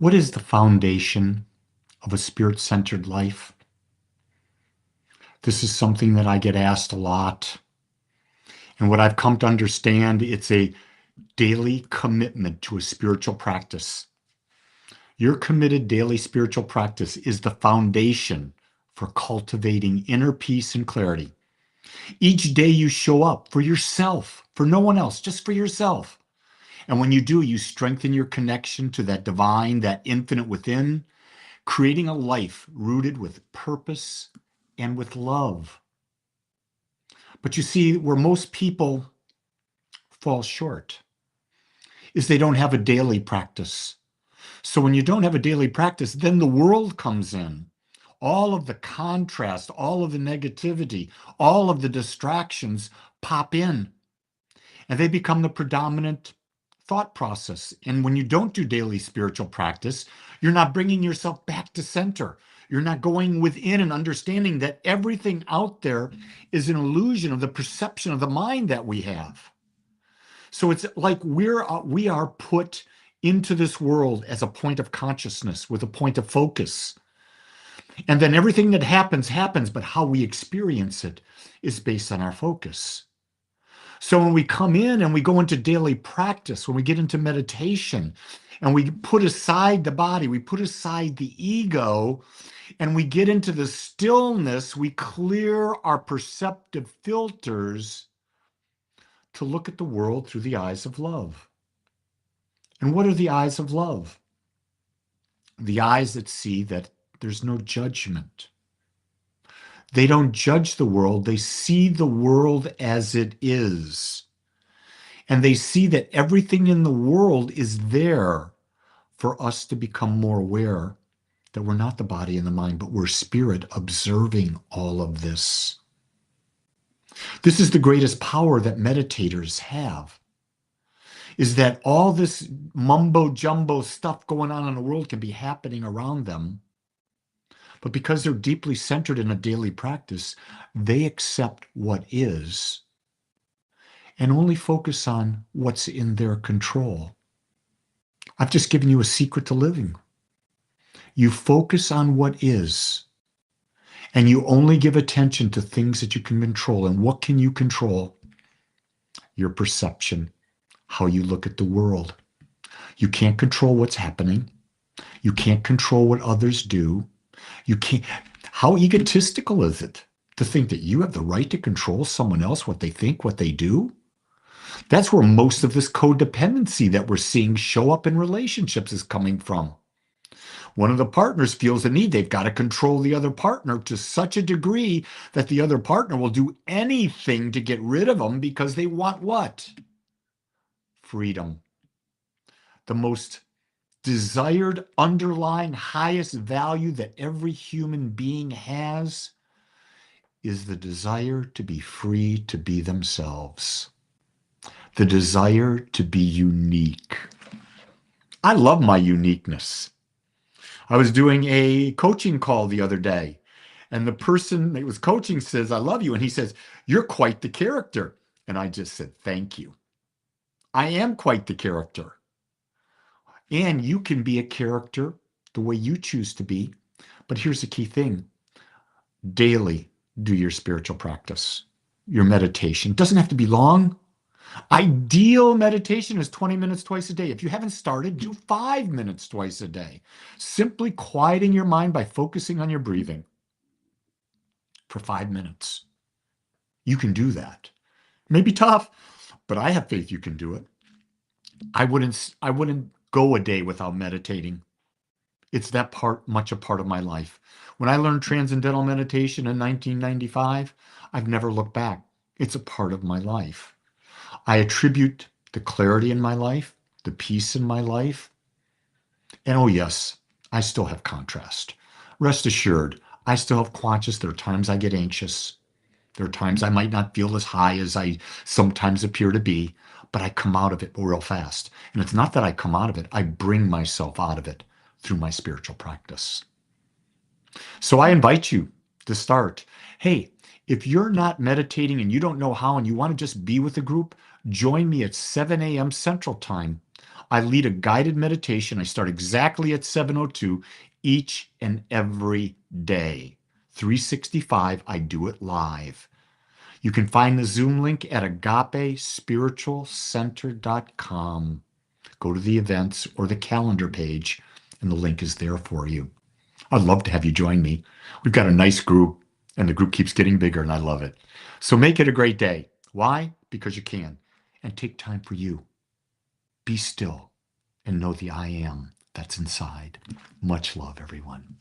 What is the foundation of a spirit-centered life? This is something that I get asked a lot. And what I've come to understand, it's a daily commitment to a spiritual practice. Your committed daily spiritual practice is the foundation for cultivating inner peace and clarity. Each day you show up for yourself, for no one else, just for yourself. And when you do, you strengthen your connection to that divine, that infinite within, creating a life rooted with purpose and with love. But you see, where most people fall short is they don't have a daily practice. So when you don't have a daily practice, then the world comes in. All of the contrast, all of the negativity, all of the distractions pop in, and they become the predominant thought process. And when you don't do daily spiritual practice, you're not bringing yourself back to center. You're not going within and understanding that everything out there is an illusion of the perception of the mind that we have. So it's like we are put into this world as a point of consciousness with a point of focus. And then everything that happens, but how we experience it is based on our focus. So when we come in and we go into daily practice, when we get into meditation and we put aside the body, we put aside the ego, and we get into the stillness, we clear our perceptive filters to look at the world through the eyes of love. And what are the eyes of love? The eyes that see that there's no judgment. They don't judge the world. They see the world as it is. And they see that everything in the world is there for us to become more aware that we're not the body and the mind, but we're spirit observing all of this. This is the greatest power that meditators have, is that all this mumbo jumbo stuff going on in the world can be happening around them. But because they're deeply centered in a daily practice, they accept what is and only focus on what's in their control. I've just given you a secret to living. You focus on what is, and you only give attention to things that you can control. And what can you control? Your perception, how you look at the world. You can't control what's happening. You can't control what others do. You can't. How egotistical is it to think that you have the right to control someone else, what they think, what they do? That's where most of this codependency that we're seeing show up in relationships is coming from. One of the partners feels the need. They've got to control the other partner to such a degree that the other partner will do anything to get rid of them because they want what? Freedom. The most desired, underlying, highest value that every human being has is the desire to be free to be themselves. The desire to be unique. I love my uniqueness. I was doing a coaching call the other day, and the person that was coaching says, "I love you." And he says, "You're quite the character." And I just said, "Thank you. I am quite the character." And you can be a character the way you choose to be. But here's the key thing. Daily do your spiritual practice, your meditation. It doesn't have to be long. Ideal meditation is 20 minutes twice a day. If you haven't started, do 5 minutes twice a day. Simply quieting your mind by focusing on your breathing for 5 minutes. You can do that. It may be tough, but I have faith you can do it. I wouldn't go a day without meditating. It's that much a part of my life. When I learned transcendental meditation in 1995, I've never looked back. It's a part of my life. I attribute the clarity in my life, the peace in my life. And oh yes, I still have contrast. Rest assured, I still have conscious. There are times I get anxious. There are times I might not feel as high as I sometimes appear to be, but I come out of it real fast. And it's not that I come out of it, I bring myself out of it through my spiritual practice. So I invite you to start. Hey, if you're not meditating and you don't know how and you want to just be with the group, join me at 7 a.m. Central Time I lead a guided meditation. I start exactly at 7:02 each and every day. 365, I do it live. You can find the Zoom link at agapespiritualcenter.com. Go to the events or the calendar page, and the link is there for you. I'd love to have you join me. We've got a nice group, and the group keeps getting bigger, and I love it. So make it a great day. Why? Because you can. And take time for you. Be still and know the I am that's inside. Much love, everyone.